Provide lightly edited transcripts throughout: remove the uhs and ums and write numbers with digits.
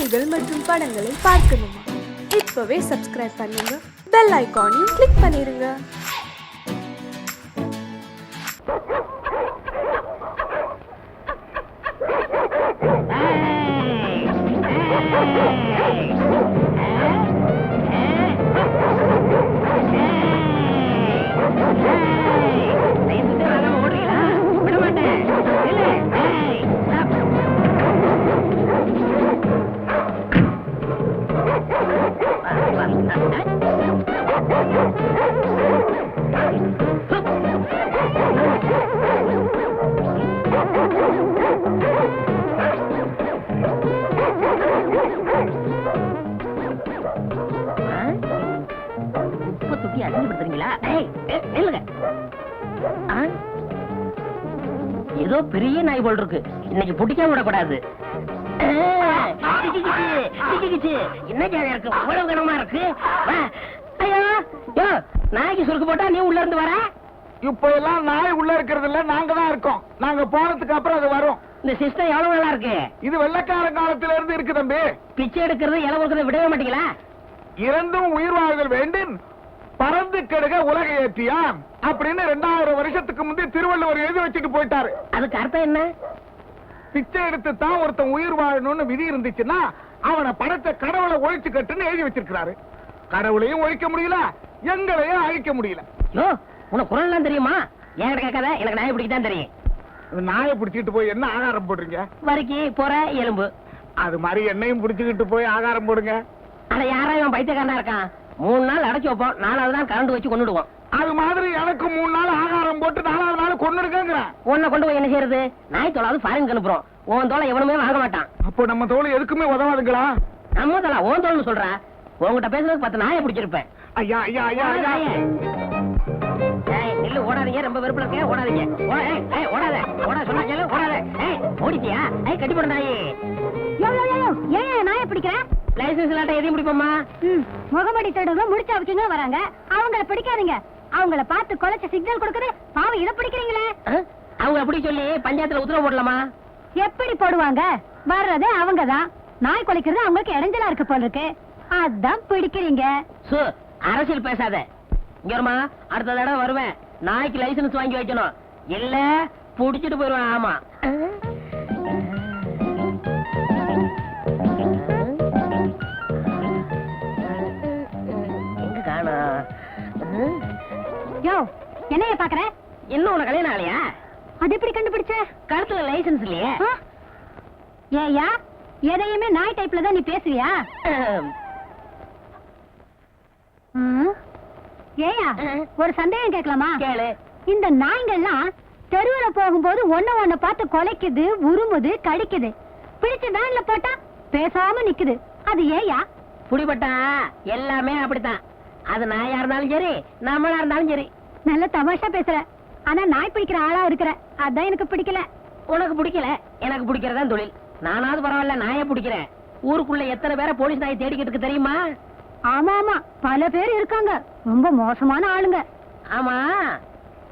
செய்திகள் மற்றும் படங்களை பார்க்கணுமா? இப்பவே சப்ஸ்கிரைப் பண்ணுங்க, பெல் ஐகானையும் கிளிக் பண்ணிருங்க. ஏதோ பெரிய நாய் போல் இருக்கு, இன்னைக்கு பிடிக்காம விடக்கூடாது. என்ன இருக்கு, அவ்வளவு கனமா இருக்கு. ஐயோ, நாய்க்கு சுருக்கு போட்டா நீ உள்ள இருந்து வர. இப்ப எல்லாம் நாய் உள்ள இருக்கிறது இல்ல, நாங்க தான் இருக்கோம். நாங்க போனதுக்கு அப்புறம் அது வரும். இந்த சிஸ்டம் எவ்வளவு நல்லா இருக்கு. இது வெள்ளக்கார காலத்துல இருந்து இருக்கு தம்பி. பிச்சை எடுக்கிறது இளவு இருக்கிறத விடவே மாட்டீங்களா? இறந்தும் உயிர் வாழ்தல் வேண்டும், பறந்து கெடுக உலக ஏற்றியான் அப்படின்னு 2000 வருஷத்துக்கு முந்தைய திருவள்ளுவர் எழுதி வச்சுட்டு போயிட்டாரு. அதுக்கு அர்த்தம் என்ன? பிச்சை எடுத்து தான் ஒருத்தன் உயிர் வாழணும்னு விதி இருந்துச்சுன்னா அவனை படைத்த கடவுளை ஒழிச்சு கட்டுன்னு எழுதி வச்சிருக்கிறாரு. கடவுளையும் ஒழிக்க முடியல, எங்களையும் அழிக்க முடியல. யோ, உனக்கு குரல் எல்லாம் தெரியுமா? ஏன் கேட்காத, எனக்கு நாயை பிடிக்கதான் தெரியும். நாயை பிடிச்சிட்டு போய் என்ன ஆகாரம் போடுறீங்க? வரைக்கு போற எலும்பு. அது மாதிரி என்னையும் பிடிச்சுக்கிட்டு போய் ஆகாரம் போடுங்க. ஆனா யாராவது பைத்தியக்காரனா இருக்கான். 3 நாள் அடைச்சு வைப்போம், 4வது நாள் கரண்ட் வச்சு கொண்டுடுவோம். அது மாதிரி எனக்கு 3 நாள் ஆகாரம் போட்டு 4வது நாள் கொண்டுருக்கேங்கிறேன். உன்னை கொண்டு போய் என்ன செய்யறது? நாய் தோலாவது ஃபாரின் அனுப்புறோம். உன் தோலை எவனுமே வாங்க மாட்டான். அப்போ நம்ம தோல் எதுக்குமே உதவாதுங்களா? நம்ம தோலா உன் தோல்னு சொல்ற. உங்ககிட்ட பேசுறதுக்கு 10 நாயை பிடிச்சிருப்பேன். ஐயா ஐயா ஐயா ஐயா, இல்ல ஓடாதீங்க, ரொம்ப வெறுப்புல இருக்க, ஓடாதீங்க. ஓடாத, ஓட சொன்னா கேளு, ஓடாத. ஓடிட்டியா? கட்டி போட நாயே. ஏன் நாயை பிடிக்கிற? லைசன்ஸ் இல்லாட்ட எதையும் பிடிப்போமா? முகமடி தேடுவ முடிச்சு அவச்சுங்க வராங்க, அவங்கள பிடிக்காதீங்க. அவங்கள பார்த்து கொலைச்சு சிக்னல் கொடுக்குது, பாவம் இதை பிடிக்கிறீங்களே. அவங்க அப்படி சொல்லி பஞ்சாயத்துல உத்தரவு போடலாமா? எப்படி போடுவாங்க? வர்றதே அவங்கதான். நாய் கொலைக்கிறது அவங்களுக்கு இடைஞ்சலா இருக்கு போல இருக்கு, அதான் பிடிக்கிறீங்க. அரசியல் பேசாத. இங்கமா அடுத்த தடவை வருவேன், நாய்க்கு லைசன்ஸ் வாங்கி வைக்கணும், இல்ல புடிச்சிட்டு போயிருவேன். ஆமா, எங்க காணோம்? யோ, என்னைய பாக்குற? இன்னும் உனக்கு கல்யாணம் ஆலையா? அது எப்படி கண்டுபிடிச்ச? கழுத்துல லைசன்ஸ் இல்லையே. ஏயா, எதையுமே நாய் டைப்ல தான் நீ பேசுவியா? ஏயா, ஒரு சந்தேகம் கேட்கலாமா? கேளு. இந்த நாய்கள்லாம் தெருவுல போகும்போது ஒண்ணு பார்த்து கொலைக்குது, உருமுது, கடிக்குது. பிடிச்சு வேன்ல போட்டா பேசாம நிக்குது, அது ஏயா? புடிபட்டா எல்லாமே அப்படித்தான். அது நாயா இருந்தாலும் சரி, நம்மளா இருந்தாலும் சரி. நல்ல தமாஷா பேசுற, ஆனா நாய் பிடிக்கிற ஆளா இருக்கிற, அதான் எனக்கு பிடிக்கல. உனக்கு பிடிக்கல, எனக்கு பிடிக்கிறதான் தொழில். நானாவது பரவாயில்ல, நாயை பிடிக்கிறேன். ஊருக்குள்ள எத்தனை பேரை போலீஸ் நாயை தேடிக்கிட்டு தெரியுமா? ஆமா ஆமா, பல பேர் இருக்காங்க, ரொம்ப மோசமான ஆளுங்க. ஆமா,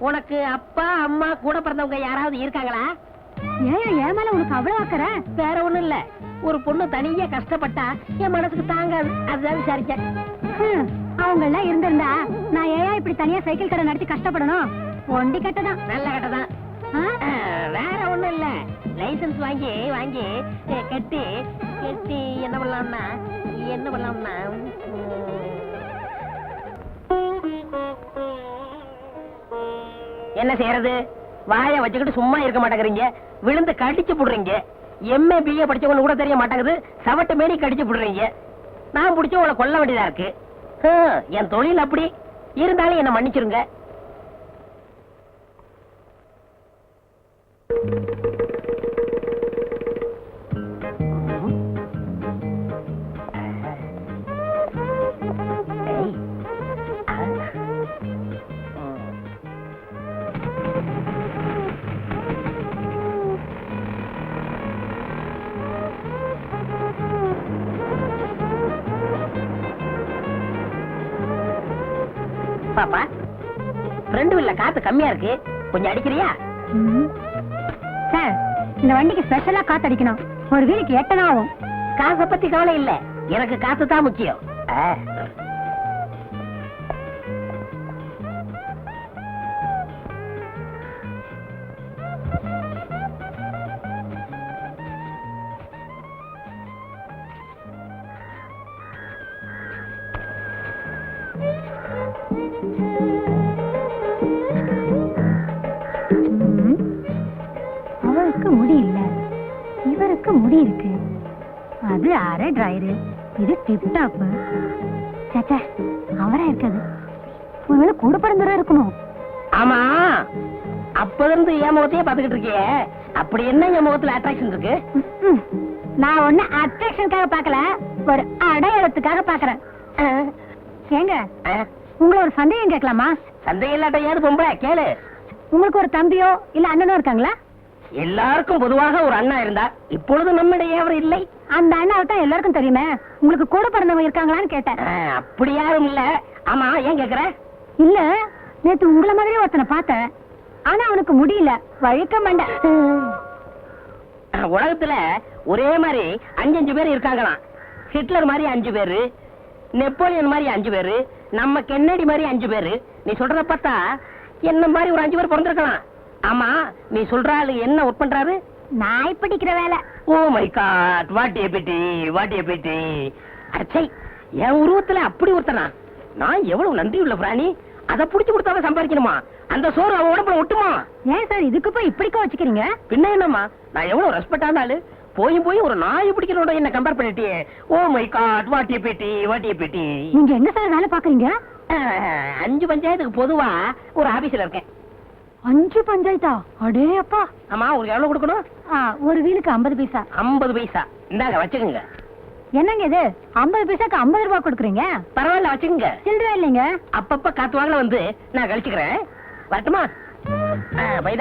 உனக்கு அப்பா அம்மா கூட பிறந்தவங்க யாராவது இருக்காங்களா? ஏன் ஏன் மேல உனக்கு அவ்வளவு ஆக்கற? வேற ஒண்ணும் இல்ல, ஒரு பொண்ணு தனியா கஷ்டப்பட்டா என் மனசுக்கு தாங்காது, அதுதான் விசாரிச்சேன். அவங்க எல்லாம் இருந்திருந்தா நான் ஏன் இப்படி தனியா சைக்கிள் கடை நடத்தி கஷ்டப்படணும்? ஒண்டி கட்டதான். நல்ல கட்டதான். வேற ஒண்ணும் இல்ல, லைசன்ஸ் வாங்கி வாங்கி கட்டி கட்டி என்ன பண்ணலாம்னா என்ன செய்யறது? வாயை வச்சுக்கிட்டு சும்மா இருக்க மாட்டேங்கிறீங்க, விழுந்து கடிச்சு புடுறீங்க. எம்ஏ பிஏ படிச்சவங்க கூட தெரிய மாட்டேங்குது, சவட்டு மேனி கடிச்சு புடுறீங்க. நான் பிடிச்ச உங்களை கொல்ல வேண்டியதா இருக்கு. என் தொழில் அப்படி இருந்தாலும் என்ன மன்னிச்சிருங்க. பாப்பா, ஃப்ரெண்டு இல்ல, காத்து கம்மியா இருக்கு, கொஞ்சம் அடிக்கிறியா? சார், இந்த வண்டிக்கு ஸ்பெஷலா காத்து அடிக்கணும், ஒரு வீலுக்கு 8 ஆகும். காசை பத்தி கவலை இல்ல, எனக்கு காசு தான் முக்கியம். அவருக்கு முடி இல்ல, இவருக்கு முடி இருக்கு. அது அரை டிரைரு, இது டிப் டாப். சேச்சா, அவரா இருக்காது. ஒருவேளை கூட பிறந்தவரா இருக்கணும். ஆமா, அப்ப இருந்து என் முகத்தையே பாத்துக்கிட்டு இருக்கியே, அப்படி என்ன என் முகத்துல அட்ராக்ஷன் இருக்கு? நான் ஒண்ணு அட்ராக்ஷனுக்காக பாக்கல, ஒரு அடையாளத்துக்காக பாக்குறேன். ஏங்க, உங்களை ஒரு சந்தேகம் கேட்கலாமா? சந்தேகம் இல்லாட்ட ஏது பொம்பளை கேளு. உங்களுக்கு ஒரு தம்பியோ இல்ல அண்ணனோ இருக்காங்களா? எல்லாருக்கும் பொதுவாக ஒரு அண்ணா இருந்தா, இப்பொழுது நம்மிடையே அவர் இல்லை. அந்த அண்ணாவை தான் எல்லாருக்கும் தெரியுமே. உங்களுக்கு கூட பிறந்தவங்க இருக்காங்களான்னு கேட்டேன். அப்படி யாரும் இல்ல. ஆமா, ஏன் கேக்குற? இல்ல, நேத்து உங்களை மாதிரியே ஒருத்தனை பார்த்தேன். ஆனா அவனுக்கு முடியல, வழுக்க மாட்டேன். உலகத்துல ஒரே மாதிரி 5 பேர் இருக்காங்களாம். ஹிட்லர் மாதிரி 5 பேரு, நெப்போலியன் மாதிரி 5 பேரு, நம்ம கென்னடி மாதிரி 5 பேரு. நீ சொல்றத பார்த்தா என்ன மாதிரி ஒரு 5 பேர் பிறந்திருக்கலாம். ஆமா, நீ சொல்ற ஆளு என்ன ஒர்க் பண்றாரு? நாய் பிடிக்கிற வேலை. Oh my god, what a pity, what a pity. அச்சை, என் உருவத்துல அப்படி ஒருத்தனா? நான் எவ்வளவு நன்றி உள்ள பிராணி. அதை புடிச்சு கொடுத்தாவே சம்பாதிக்கணுமா? அந்த சோறு அவன் உடம்புல ஒட்டுமா? ஏன் சார் இதுக்கு போய் இப்படிக்கோ வச்சுக்கிறீங்க? பின்ன என்னம்மா, நான் எவ்வளவு ரெஸ்பெக்டான ஆளு. போய் ஒரு நாய் பிடிக்கிறோட என்ன கம்பேர் பண்ணிட்டியே. Oh my god, what a pity, what a pity. நீங்க என்ன சார் வேலை பாக்குறீங்க? 5 பஞ்சாயத்துக்கு பொதுவா ஒரு ஆபீஸ்ல இருக்கேன். 5 பஞ்சாயத்தா? அடே அப்பா. ஆமா, உங்களுக்கு எவ்வளவு கொடுக்கணும்? ஒரு வீலுக்கு 50 பைசா. 50 பைசா இந்தாங்க, வச்சுக்கோங்க. என்னங்க இது, 50 பைசாக்கு 50 ரூபாய் கொடுக்குறீங்க? பரவாயில்ல, வச்சுக்கோங்க. சில்லறை இல்லைங்க. அப்பப்ப காத்து வாங்கல வந்து நான் கழிச்சுக்கிறேன். வரட்டுமா? பை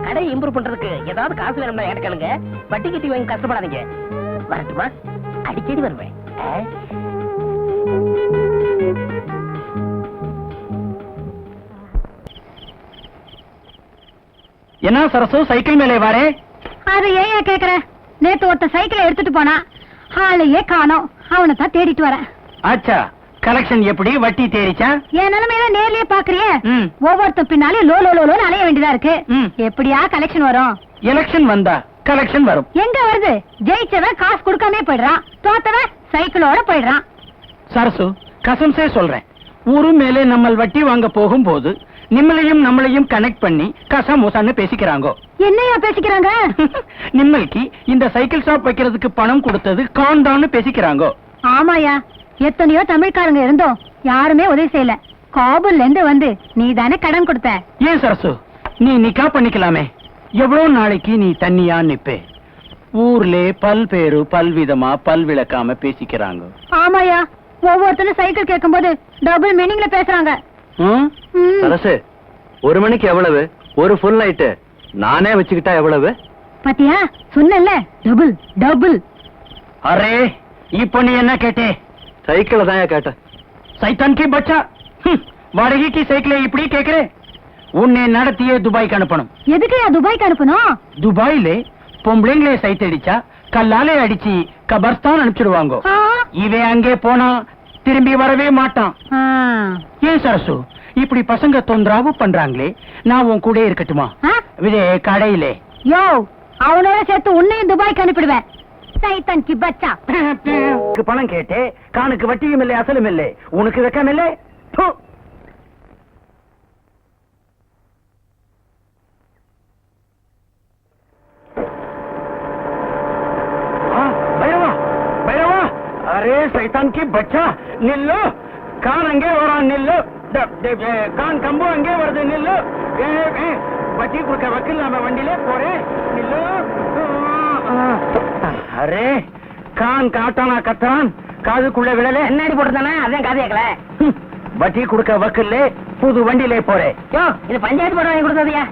கடை இம்ப்ரூவ் பண்றதுக்கு ஏதாவது காசு வேணும்னா என்கிட்ட கேளுங்க. வட்டி கட்டி வாங்கி கஷ்டப்படாதீங்க. வரட்டுமா? அடிக்கடி வருவேன். என்ன சரசு, சைக்கிள் மேலே வாரே? அது ஏன் கேக்குற? நேத்து ஒருத்த சைக்கிளை எடுத்துட்டு போனா, ஆளையே காணோம். அவனை தான் தேடிட்டு வரேன். ஆச்சா, கலெக்ஷன் எப்படி? வட்டி தேறிச்சா? என் நிலைமையில நேர்லயே பாக்குறியே. ம். ஒவ்வொருத்த பின்னாலே லோலோலோன்னு அலைய வேண்டியதா இருக்கு. ம். எப்படியா கலெக்ஷன் வரும்? எலெக்ஷன் வந்தா கலெக்ஷன் வரும். எங்க வருது? ஜெயிச்சவன் காசு கொடுக்காம போயிடுறான், தோத்தவன் சைக்கிளோட போயிடுறான். சரசு, கசம்சே சொல்றேன், ஊரு மேலே நம்ம வட்டி வாங்க போகும்போது நம்மளையும் கனெக்ட் பண்ணி கசமுசான்னு பேசிக்கிறாங்க. என்னையா பேசிக்கிறாங்க? நிம்மளுக்கு இந்த சைக்கிள் ஷாப் வைக்கிறதுக்கு பணம் கொடுத்தது காண்டான்னு பேசிக்கிறாங்க. ஆமாயா, எத்தனையோ தமிழ்காரங்க இருந்தோம், யாருமே உதவி செய்யல. காபூல்ல இருந்து வந்து நீ தானே கடன் கொடுத்த. ஏன் சரசு, நீ நிக்கா பண்ணிக்கலாமே. எவ்வளவு நாளைக்கு நீ தண்ணியா நிப்பே? ஊர்ல பல்பேரு பல்விதமா பல்விளக்காம பேசிக்கிறாங்க. ஆமாயா, ஒவ்வொருத்தரும் சைக்கிள் கேட்கும் போது டபுள் மீனிங்ல பேசுறாங்க. சரசு, 1 மணிக்கு எவ்வளவு? ஒரு ஃபுல் நைட்டு நானே வச்சுக்கிட்டா எவ்வளவு? பாத்தியா, சொன்னல டபுள் டபுள். அரே, இப்ப நீ என்ன கேட்டே? சைக்கிள தான் கேட்டேன். சைத்தான் கி பச்சா, வாடகைக்கு சைக்கிளை இப்படி கேக்குறே? உன்னை நடத்தியே துபாய்க்கு அனுப்பணும். எதுக்குயா துபாய்க்கு அனுப்பணும்? துபாயில பொம்பளைங்களே சைட் அடிச்சா கல்லாலே அடிச்சு கபர்ஸ்தான் அனுப்பிச்சிடுவாங்க. இவன் அங்கே போனா திரும்பி வரவே மாட்டான். ஏன் சரசு, இப்படி பசங்க தொந்தராவு பண்றாங்களே, நான் உன் கூட இருக்கட்டுமா? விஜய கடையிலே யோ, அவனோட சேர்த்து உன்னையும் துபாய்க்கு அனுப்பிடுவேன். சைத்தான் கி பச்சா. பணம் கேட்டே, கானுக்கு வட்டியும் இல்லை அசலும் இல்லை, உனக்கு வெக்கம் இல்லை? अरे शैतान की बच्चा, निल्लो. कान अंगे वरा निल्लो. कान कंबो अंगे वरदे निल्लो. बच्ची कुछ वकील नाम वंडीले पोरे निल्लो. अरे कान काटाना कत्रान காதுக்குள்ள விழல என்னடி போட்டுதானே, அதான் காது கேட்கல. வட்டி கொடுக்க வக்கல்ல புது வண்டியிலே போறே. யோ, இது பஞ்சாயத்து போட வாங்கி கொடுத்ததையா?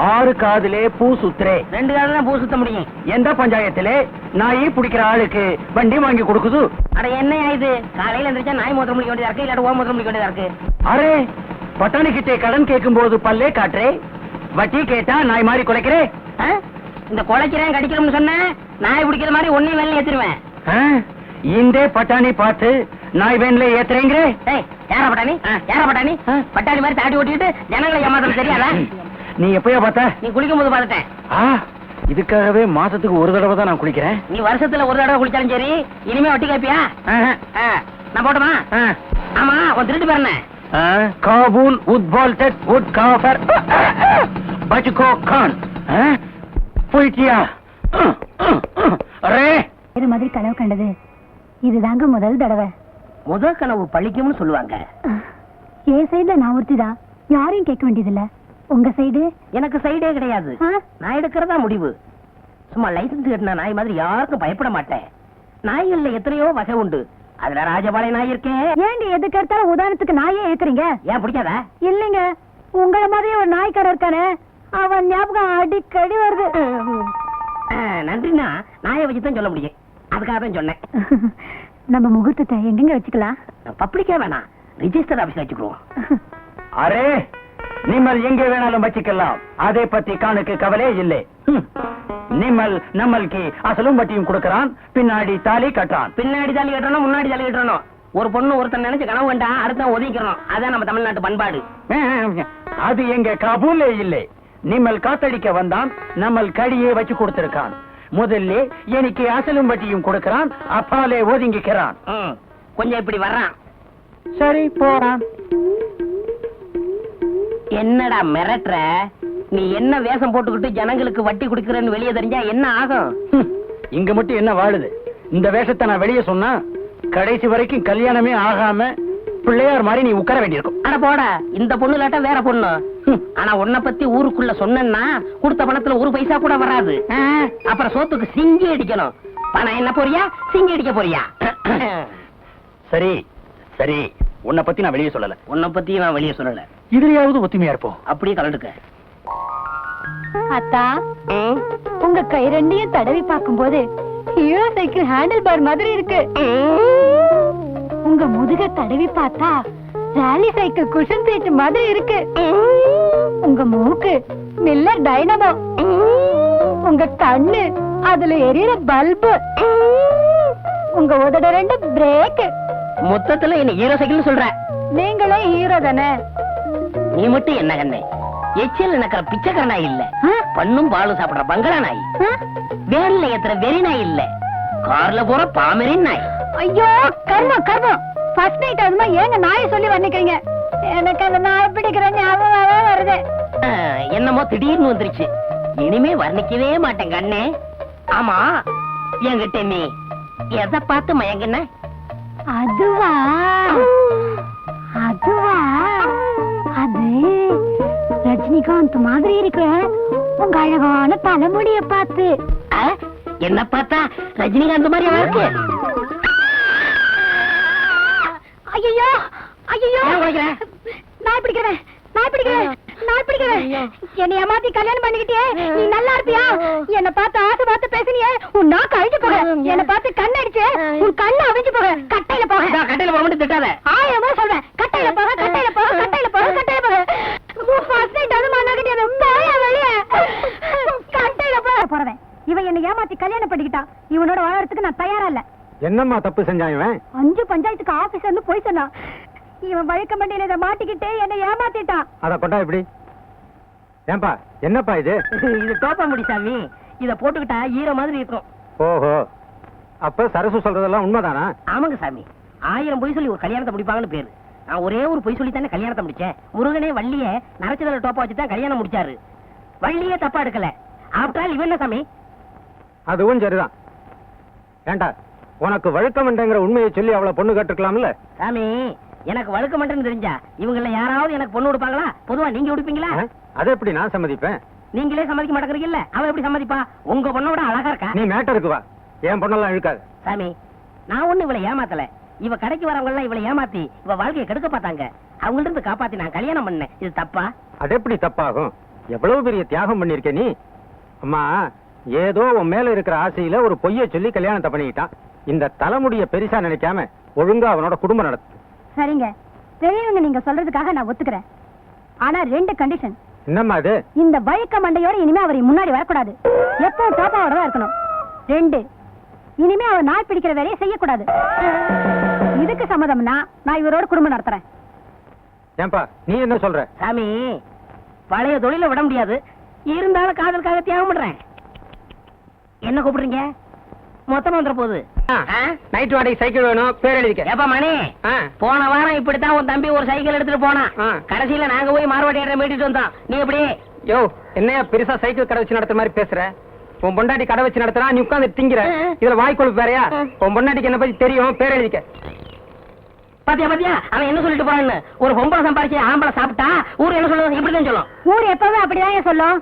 6 காதுலே பூ சுத்துறே. 2 காதுல தான் பூ சுத்த முடியும். எந்த பஞ்சாயத்திலே நாய் பிடிக்கிற ஆளுக்கு வண்டி வாங்கி கொடுக்குது? அட என்னையா இது, காலையில எந்திரிச்சா நாய் மூத்திரம் முடிக்க வேண்டியதா இருக்கு, இல்லாட்ட ஓ மூத்திரம் முடிக்க வேண்டியதா இருக்கு. அரே, பட்டாணி கிட்டே கடன் கேட்கும் போது பல்லே காட்டுறே, வட்டி கேட்டா நாய் மாதிரி குலைக்கிறே. இந்த குலைக்கிறேன் கடிக்கிறோம்னு சொன்ன நாய் பிடிக்கிற மாதிரி ஒன்னையும் வெளில ஏத்திருவேன். இந்த பட்டாணி பார்த்து நாய் வேன்ல ஏத்துறீங்க. ஏய், யாரா பட்டாணி? யாரா பட்டாணி? பட்டாணி மாதிரி தாடி ஓட்டிட்டு ஜனங்களை ஏமாத்தல தெரியாதா? நீ எப்பயா பார்த்த? நீ குளிக்கும் போது பார்த்துட்டேன். இதுக்காகவே மாசத்துக்கு ஒரு தடவை தான் நான் குளிக்கிறேன். நீ வருஷத்துல ஒரு தடவை குளிச்சாலும் சரி, இனிமே வட்டி கேப்பியா? நான் போட்டுமா? ஆமா, உன் திருட்டு பேர் என்ன? காபூல் உத்பால்டட் உட் காஃபர் பஜ்கோ கான். போயிட்டியா? அரே இது மாதிரி கனவு கண்டது இதுதாங்க முதல் தடவை. முதல் கனவு பழிக்கும்னு சொல்லுவாங்க. என் சைடுல நான் ஒருத்திதான், யாரையும் கேட்க வேண்டியதில்ல. உங்க சைடு? எனக்கு சைடே கிடையாது. நான் எடுக்கிறதா முடிவு. சும்மா லைசன்ஸ் கட்டின நாய் மாதிரி யாருக்கும் பயப்பட மாட்டேன். நாய்கள்ல எத்தனையோ வகை உண்டு. அதுல ராஜபாளைய நாய் இருக்கேன். ஏண்டி எதுக்கு எடுத்தாலும் உதாரணத்துக்கு நாயே ஏக்குறீங்க? ஏன் பிடிக்காதா? இல்லைங்க, உங்கள மாதிரி ஒரு நாய்க்காரர் இருக்கானே, அவன் ஞாபகம் அடிக்கடி வருது. நன்றினா நாயை வச்சுதான் சொல்ல முடியும். அதுக்காக தான் சொன்னேன். நம்ம முகூர்த்தத்தை எங்கெங்க வச்சுக்கலாம்? பப்ளிக்கா வேணாம், ரிஜிஸ்டர் ஆபீஸ்ல வச்சுக்குவோம். அரே நிம்மல் எங்கே வேணாலும் வச்சுக்கலாம். அதை பத்தி காணுக்கு கவலை இல்லை. நிம்மல் நம்மளுக்கு அசலும் வட்டியும் கொடுக்கறான், பின்னாடி தாலி கட்டுறான். பின்னாடி தாலி கட்டணும், முன்னாடி தாலி கட்டணும். ஒரு பொண்ணு ஒருத்தன் நினைச்சு கனவு வேண்டா, அடுத்த ஒதுக்கிறோம். அதான் நம்ம தமிழ்நாட்டு பண்பாடு. அது எங்க காபூலே இல்லை. நிம்மல் காத்தடிக்க வந்தான், நம்மள் கடியே வச்சு கொடுத்திருக்கான். முதல்ல எனக்கு அசலும் வட்டியும் கொடுக்கறான், அப்பாலே ஒதுங்கிக்கிறான். கொஞ்சம் இப்படி வர்றான். சரி போறான். என்னடா மிரட்டுற? நீ என்ன வேஷம் போட்டுக்கிட்டு ஜனங்களுக்கு வட்டி குடுக்கறன்னு வெளியே தெரிஞ்சா என்ன ஆகும்? இங்க மட்டும் என்ன வாழுது? இந்த வேஷத்தை நான் வெளியே சொன்னா கடைசி வரைக்கும் கல்யாணமே ஆகாம பிள்ளையார் மாதிரி நீ உட்கார வேண்டியிருக்கும். அட போட, இந்த பொண்ணு இல்லாட்டா வேற பொண்ணு. ஆனா உன்னை பத்தி ஊருக்குள்ள சொன்னா கொடுத்த பணத்துல ஒரு பைசா கூட வராது. அப்புறம் சோத்துக்கு சிங்கி அடிக்கணும். பணம் என்ன போறியா, சிங்கி அடிக்க போறியா? சரி சரி, உன்னை பத்தி நான் வெளியே சொல்லல. உன்னை பத்தி நான் வெளியே சொல்லல. இதுலயாவது ஒத்துமையா இருப்போம். அப்படியே கலந்துக்க. அத்தா, உங்க கை ரெண்டையும் தடவி பார்க்கும்போது ஹீரோ சைக்கிள் ஹேண்டில் பார் மாதிரி இருக்கு. உங்க முதுக தடவி பார்த்தா ராலி சைக்கிள் குஷன் சீட் மாதிரி இருக்கு. உங்க மூக்கு மில்லர் டைனமோ. உங்க கண்ணு அதுல எரியற பல்பு. உங்க உதட ரெண்டு பிரேக். மொத்தத்துல என்ன ஹீரோ சைக்கிள் சொல்ற? நீங்களே ஹீரோ தானே? நீ மட்டும் என்ன கண்ணே, எச்சில் நடக்கிற பிச்சைக்கார நாய் இல்ல, பண்ணும் பாலும் சாப்பிடுற பங்களா நாய், வேன்ல ஏத்துற வெறி நாய் இல்ல, கார்ல போற பாமரின் நாய். ஐயோ கர்மம் கர்மம். ஃபர்ஸ்ட் நைட் அதுமா ஏங்க நாயை சொல்லி வர்ணிக்கிறீங்க? எனக்கு அந்த நாய் பிடிக்கிற ஞாபகமாவே வருது. என்னமோ திடீர்னு வந்துருச்சு. இனிமே வர்ணிக்கவே மாட்டேன் கண்ணே. ஆமா, என்கிட்ட நீ எதை பார்த்து மயங்கின? அதுவா அதுவா அது ரஜினிகாந்த் மாதிரி இருக்கு உங்க அழகான தலைமுடிய பார்த்து. என்ன பார்த்தா ரஜினிகாந்த் மாதிரி இருக்கு. ஐயோ ஐயோ, ஏன் உடைக்கிற? நாய் பிடிக்கிறேன் நாய் பிடிக்கிறேன் நாய் பிடிக்கிறேன். என்னை ஏமாத்தி கல்யாணம் பண்ணிக்கிட்டே நீ நல்லா இருப்பியா? என்ன பார்த்து ஆசை பார்த்து பேசினியே, உன் நாக்கு அழிஞ்சு போக. என்ன பார்த்து கண் அடிச்சு உன் கண்ணு அவிஞ்சு போக. கட்டையில போக. கட்டையில போக மட்டும் திட்டாத. ஆயமா சொல்றேன். கட்டையில போக கட்டையில போக கட்டையில போக கட்டையில போக. ஃபர்ஸ்ட் நைட் அது மண்ணாக்கிட்டே போயா வெளிய. கட்டையில போக போறேன். இவன் என்ன ஏமாத்தி கல்யாணம் பண்ணிக்கிட்டா. இவனோட வாழறதுக்கு நான் தயாரா இல்ல. என்னம்மா தப்பு செஞ்சான் இவன்? 5 பஞ்சாயத்துக்கு ஆபீஸ்ல இருந்து போய் சொன்னான். இவன் வழக்க மண்டியில இதை மாட்டிக்கிட்டே என்ன ஏமாத்திட்டான். அத கொண்டா இப்படி. ஏன்பா என்னப்பா இது? இது டோப்பா முடி சாமி. இத போட்டுக்கிட்டா ஈர மாதிரி இருக்கும். ஓஹோ, அப்ப சரசு சொல்றதெல்லாம் உண்மைதானா? ஆமாங்க சாமி, 1000 பொய் சொல்லி ஒரு கல்யாணத்தை முடிப்பாங்கன்னு பேரு. நான் ஒரே ஒரு பொய் சொல்லி தானே கல்யாணத்தை முடிச்சேன். முருகனே வள்ளிய நரச்சதல டோப்பா வச்சு தான் கல்யாணம் முடிச்சாரு. வள்ளியே தப்பா எடுக்கல. ஆஃப்டர் ஆல் இவன் என்ன சாமி? அதுவும் சரிதான். ஏண்டா உனக்கு வழக்கமண்டங்கிற உண்மையை சொல்லி அவளை பொண்ணு கேட்டுக்கலாம்ல? சாமி, எனக்கு வழுக்க மாட்டேன்னு தெரிஞ்சா இவங்கள யாராவது எனக்கு பொண்ணு கொடுப்பாங்களா? பொதுவா நீங்க கொடுப்பீங்களா? அதை எப்படி நான் சம்மதிப்பேன்? நீங்களே சம்மதிக்க மாட்டேங்கிறீங்கல்ல, அவன் எப்படி சம்மதிப்பா? உங்க பொண்ணோட அழகா இருக்கா. நீ மேட்டருக்கு வா, என் பொண்ணெல்லாம் இழுக்காது. சாமி, நான் ஒண்ணு இவளை ஏமாத்தல. இவ கடைக்கு வரவங்க எல்லாம் இவளை ஏமாத்தி இவ வாழ்க்கையை கெடுக்க பார்த்தாங்க. அவங்கள்ட்ட இருந்து காப்பாத்தி நான் கல்யாணம் பண்ணேன். இது தப்பா? அது எப்படி தப்பாகும்? எவ்வளவு பெரிய தியாகம் பண்ணிருக்க நீ. அம்மா, ஏதோ உன் மேல இருக்கிற ஆசையில ஒரு பொய்ய சொல்லி கல்யாணத்தை பண்ணிக்கிட்டான். இந்த தலைமுடிய பெருசா நினைக்காம ஒழுங்கா அவனோட குடும்பம் நடத்து. சரிங்க, பெரியவங்க நீங்க சொல்றதுக்காக நான் ஒத்துக்கிறேன். ஆனா 2 கண்டிஷன். என்னம்மா அது? இந்த வழுக்க மண்டையோட இனிமே அவரை முன்னாடி வரக்கூடாது. எப்போ டாப்பாவோட தான் இருக்கணும். 2, இனிமே அவன் நாய் பிடிக்கிற வேலையை செய்யக்கூடாது. இதுக்கு சம்மதம்னா நான் இவரோட குடும்பம் நடத்துறேன். ஏன்பா நீ என்ன சொல்ற? சாமி, பழைய தொழில விட முடியாது, இருந்தாலும் காதலுக்காக தியாகம் பண்றேன். என்ன கூப்பிடுறீங்க? மொத்தமா வந்துட போகுது. நைட் வாடகை சைக்கிள் வேணும், பேர் எழுதிக்க. ஏப்பா மணி, போன வாரம் இப்படித்தான் உன் தம்பி ஒரு சைக்கிள் எடுத்துட்டு போனான். கடைசியில நாங்க போய் மார்வாடி இடம் மீட்டிட்டு வந்தோம். நீ எப்படி? யோ, என்னையா பெருசா சைக்கிள் கடை வச்சு நடத்துற மாதிரி பேசுற? உன் பொண்டாட்டி கடை வச்சு நடத்துறா, நீ உட்கார்ந்து திங்கிற. இதுல வாய்க்கொழுப்பு வேறையா? உன் பொண்டாட்டிக்கு என்ன பத்தி தெரியும், பேர் எழுதிக்க. பாத்தியா பாத்தியா, அவன் என்ன சொல்லிட்டு போறான்னு. ஒரு பொம்பளை சம்பாதிச்சு ஆம்பளை சாப்பிட்டா ஊர் என்ன சொல்லுவோம்? இப்படிதான் சொல்லும். ஊர் எப்பவும் அப்படிதான் சொல்லும்.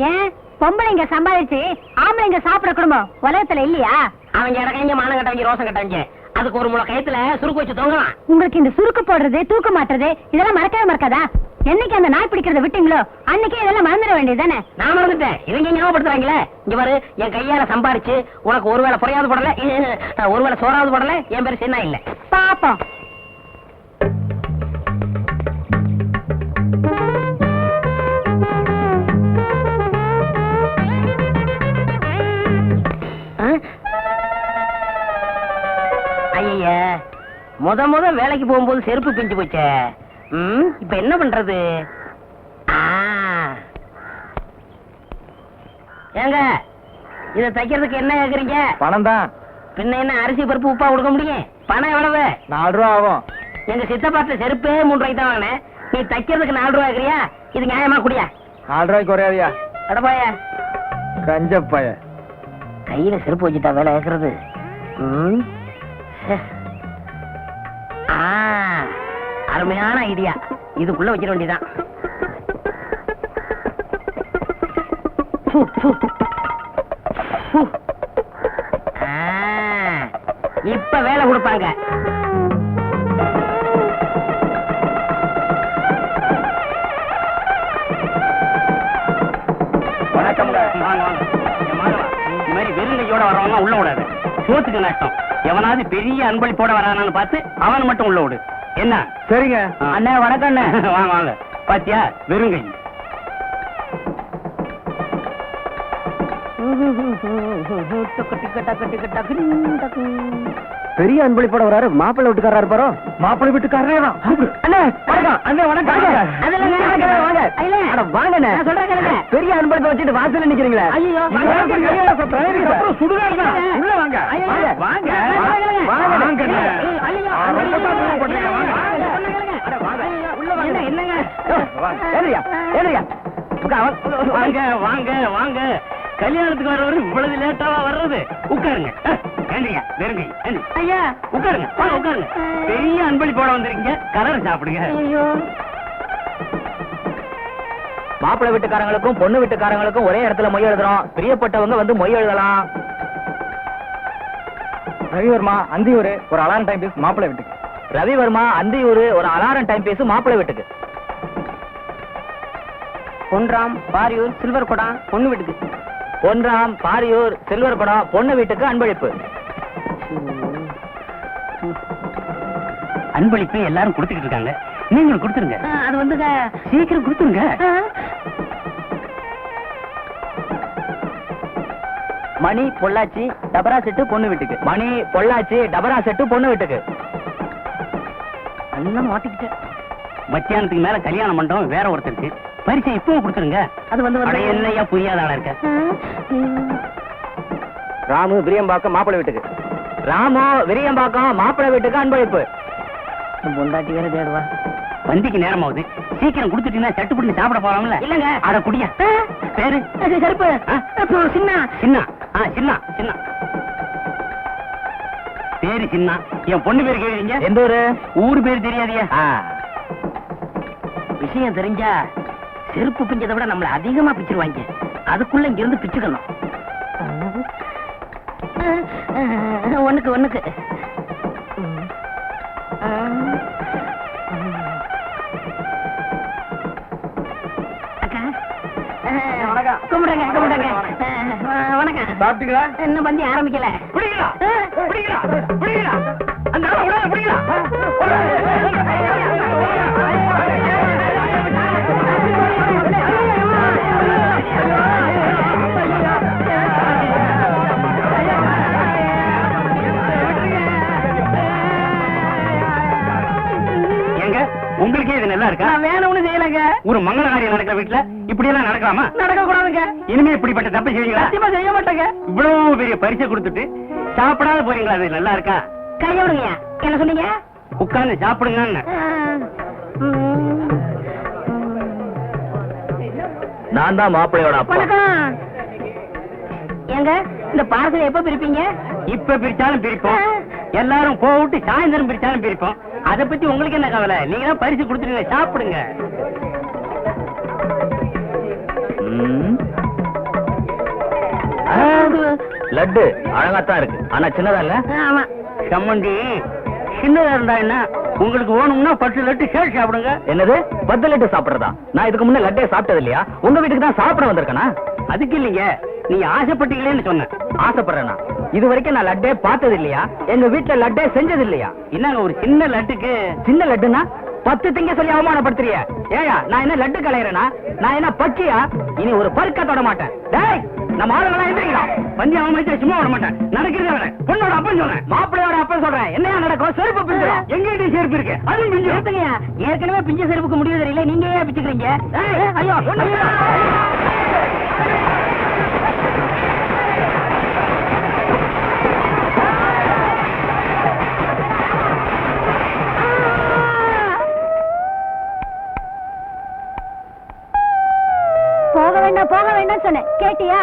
ஏன் பொம்பளைங்க சம்பாதிச்சு ஆம்பளைங்க சாப்பிட குடும்பம் உலகத்துல இல்லையா? அவங்க இடக்கங்க மானம் கட்டவங்க ரோசம் கட்டவங்க, அதுக்கு ஒரு முளை கயத்துல சுருக்கு வச்சு தொங்கலாம். உங்களுக்கு இந்த சுருக்கு போடுறது தூக்க மாட்டுறது இதெல்லாம் மறக்கவே மறக்காதா? என்னைக்கு அந்த நாய் பிடிக்கிறத விட்டீங்களோ அன்னைக்கே இதெல்லாம் மறந்துட வேண்டியதுதானே? நான் மறந்துட்டேன், இவங்க ஞாபகப்படுத்துறாங்களே. இங்க பாரு, என் கையால சம்பாரிச்சு உனக்கு ஒருவேளை புறையாவது போடல, ஒருவேளை சோறாவது போடல, என் பேரு சின்ன இல்ல. பாப்போம். ஐய, முத வேலைக்கு போகும்போது செருப்பு பிஞ்சு போச்சே. இப்ப என்ன பண்றது? ஏங்க, இத தைக்கிறதுக்கு என்ன கேக்குறீங்க? பணம் தான். பின்ன என்ன அரிசி பருப்பு உப்பா கொடுக்க முடியும்? பணம் எவ்வளவு? 4 ரூபா ஆகும். எங்க சித்தப்பாட்ட செருப்பே 3 ரூபாய்க்கு தான் வாங்கினேன். நீ தைக்கிறதுக்கு 4 ரூபா கேக்குறியா? இது நியாயமா? குடியா. 4 ரூபாய்க்கு குறையாதியா? அடப்பாய, கஞ்சப்பாய. கையில செருப்பு வச்சுட்டா வேலை கேக்குறது. அருமையான ஐடியா, இதுக்குள்ள வச்சிட வேண்டியதான். இப்ப வேலை கொடுப்பாங்க. வணக்கம். இந்த மாதிரி வெறுங்கையோட வரவங்க உள்ள விடாது, சோத்துக்கு நஷ்டம். எவனாவது பெரிய அன்பளிப்போட வரானான்னு பார்த்து அவன் மட்டும் உள்ள விடு. என்ன? சரிங்க அண்ணே, வணக்கம் அண்ணே. வாங்க வாங்க. பாத்தியா, வெறுங்கை. பெரிய அன்பளிப்போட வராரு. மாப்பிள்ளை வீட்டுக்காரர் பாரோ. மாப்பிள்ளை வீட்டுக்காரரே தான். அண்ணே வணக்கம். அண்ணே வணக்கம். வாங்க. பெரிய அன்பளிப்பை வச்சுட்டு வாசல்ல நிக்கிறீங்களா? ஐயோ, சுடுகாடு தான். உள்ள வாங்க. வாங்க வாங்க. என்னங்க? வாங்க வாங்க வாங்க. கல்யாணத்துக்கு வர்றவரு இவ்வளவு லேட்டாவா வர்றது? உட்காருங்க. ஏண்டியா வெறுங்கை? ஐயா உட்காருங்க. உட்காருங்க. பெரிய அன்பளி போட வந்திருக்கீங்க, கலர் சாப்பிடுங்க. மாப்பிள்ளை வீட்டுக்காரங்களுக்கும் பொண்ணு வீட்டுக்காரங்களுக்கும் ஒரே இடத்துல மொய் எழுதுறோம். பிரியப்பட்டவங்க வந்து மொய் எழுதலாம். ரவிவர்மா அந்தியூர் ஒரு அலாரம் டைம் பீஸ் மாப்பிள்ளை வீட்டுக்கு. ரவிவர்மா அந்தியூர் ஒரு அலாரம் டைம் பீஸ் மாப்பிள்ளை வீட்டுக்கு. பொன்ராம் பாரியூர் சில்வர் குடம் பொண்ணு வீட்டுக்கு. பொன்ராம் பாரியூர் சில்வர் குடம் பொண்ணு வீட்டுக்கு அன்பளிப்பு. அன்பளிப்பு எல்லாரும் கொடுத்துக்கிட்டு இருக்காங்க, நீங்களும் கொடுத்துருங்க. அது வந்துங்க, சீக்கிரம் கொடுத்துருங்க. மணி பொள்ளாச்சி டபரா செட்டு பொண்ணு வீட்டுக்கு. மணி பொள்ளாச்சி டபரா செட்டு பொண்ணு வீட்டுக்கு. எல்லாம் மாட்டிக்கிட்டேன். மத்தியானத்துக்கு மேல கல்யாண மண்டபம் வேற ஒருத்தருக்கு. பரிசை இப்போ கொடுத்துருங்க. அது வந்து என்னையா புரியாத ஆளா இருக்க? ராமு விரியம்பாக்கம் மாப்பிள்ளை வீட்டுக்கு. ராமு விரியம்பாக்கம் மாப்பிள்ளை வீட்டுக்கு அன்பளிப்பு. பொண்டாட்டி வேற தேடுவா. வந்திக்கு நேரமாவது, சீக்கிரம் கொடுத்துட்டீங்கன்னா சட்டு புட்டு சாப்பிட போறாங்கல்ல. இல்லங்க, அட குடியா. பேரு செருப்பு சின்ன சின்ன. சின்ன சின்ன பேரு சின்ன. என் பொண்ணு பேரு கேக்குறீங்க? எந்த ஊரு? ஊரு பேரு தெரியாதியா? விஷயம் தெரிஞ்சா செருப்பு பிஞ்சதை விட நம்மள அதிகமா பிச்சிருவாங்க. அதுக்குள்ள இங்க இருந்து பிச்சுக்கணும். ஒண்ணுக்கு கும்பிடுங்க. வணக்கம். சாப்பிட்டீங்களா? இன்னும் பந்தி ஆரம்பிக்கல. அந்த ஆளை உங்களுக்கே இது நல்லா இருக்கா? நான் வேணும்னு செய்யலங்க. ஒரு மங்கள காரியம் நடக்கிற வீட்டுல இப்படி எல்லாம் நடக்கலாமா? நடக்க கூடாதுங்க. இனிமே இப்படிப்பட்ட தப்பு செய்வீங்களா? சத்தியமா செய்ய மாட்டேங்க. இவ்வளவு பெரிய பரிசை கொடுத்துட்டு சாப்பிடாத போறீங்களா? அது நல்லா இருக்கா? கைய விடுங்க. என்ன சொன்னீங்க? உட்கார்ந்து சாப்பிடுங்க. நான் தான் மாப்பிள்ளையோட அப்பா. வணக்கம். ஏங்க இந்த பார்சல் எப்ப பிரிப்பீங்க? இப்ப பிரிச்சாலும் பிரிப்போம், எல்லாரும் போட்டு சாயந்தரம் பிரிச்சாலும் பிரிப்போம். அத பத்தி உங்களுக்கு என்ன கவலை? நீங்க தான் பரிசு கொடுத்துருங்க, சாப்பிடுங்க. லட்டு அழகாத்தான் இருக்கு, ஆனா சின்னதா இல்ல. ஆமா. சம்மந்தி சின்னதா இருந்தா என்ன? உங்களுக்கு வேணும்னா 10 லட்டு சேர்த்து சாப்பிடுங்க. என்னது 10 லட்டு சாப்பிடுறதா? நான் இதுக்கு முன்ன லட்டே சாப்பிட்டது இல்லையா? உங்க வீட்டுக்கு தான் சாப்பிட வந்திருக்கனா? அதுக்கு இல்லைங்க, நீங்க ஆசைப்பட்டீங்களேன்னு சொன்னேன். ஆசைப்படுறேனா? இது வரைக்கும் நான் லட்டே பார்த்தது இல்லையா? எங்க வீட்டுல லட்டே செஞ்சது இல்லையா? என்னங்க ஒரு சின்ன லட்டுக்கு? சின்ன லட்டுனா 10 திங்க சொல்லி அவமானப்படுத்துறிய? ஏயா நான் என்ன லட்டு கலையறேனா? நான் என்ன பச்சியா? இனி ஒரு பருக்க தொட மாட்டேன். டேய் நம்ம ஆளுங்களா எந்திரிங்களா? பந்தி அவமானிச்சு சும்மா விட மாட்டேன். நடக்கிறதே வேற. பொண்ணோட அப்பன் சொல்றேன். மாப்பிள்ளையோட அப்பன் சொல்றேன். என்னையா நடக்கும்? செருப்பு பிஞ்சிரும். எங்கிட்ட செருப்பு இருக்கு, அதுவும் பிஞ்சு. ஏத்துங்கய்யா, ஏற்கனவே பிஞ்ச செருப்புக்கு முடிவு தெரியல, நீங்க ஏன் பிச்சுக்கிறீங்க? ஐயோ போக வேண்டாம் சொன்னேன், கேட்டியா?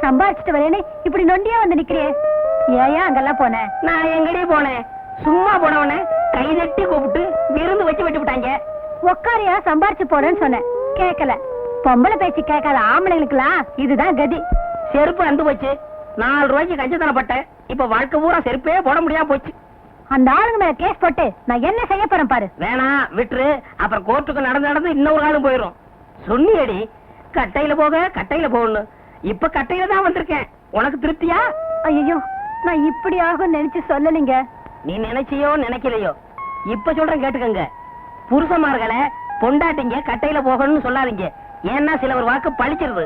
சம்பாதிச்சுட்டு வரேன்னு இப்படி நொண்டியா வந்து நிக்கிறியே. ஏயா அங்கெல்லாம் போனேன்? நான் எங்கடி போனேன்? சும்மா போனவனே கை தட்டி கூப்பிட்டு விருந்து வச்சு விட்டு விட்டாங்க. உக்காரியா சம்பாரிச்சு போறேன்னு சொன்னேன், கேட்கல. பொம்பளை பேச்சு கேட்காத ஆம்பளைங்களுக்குலாம் இதுதான் கதி. செருப்பு அந்து போச்சு. 4 ரூபாய்க்கு கஞ்சத்தனப்பட்டேன். இப்ப வாழ்க்கை பூரா செருப்பே போட முடியாம போச்சு. அந்த ஆளுங்க மேல கேஸ் போட்டு நான் என்ன செய்ய போறேன் பாரு. வேணாம் விட்டுரு, அப்புறம் கோர்ட்டுக்கு நடந்து இன்னொரு காலம் போயிரும். சொன்னியடி கட்டையில போக கட்டையில போகணும். இப்ப கட்டையில தான் வந்திருக்கேன். உனக்கு திருப்தியா? ஐயோ நான் இப்படி ஆகும் நினைச்சு சொல்லலீங்க. நீ நினைச்சியோ நினைக்கலையோ, இப்ப சொல்றேன் கேட்டுக்கங்க. புருஷமார்களை பொண்டாட்டிங்க கட்டையில போகணும்னு சொல்லாதீங்க. ஏன்னா சில ஒரு வாக்கு பழிச்சிருது.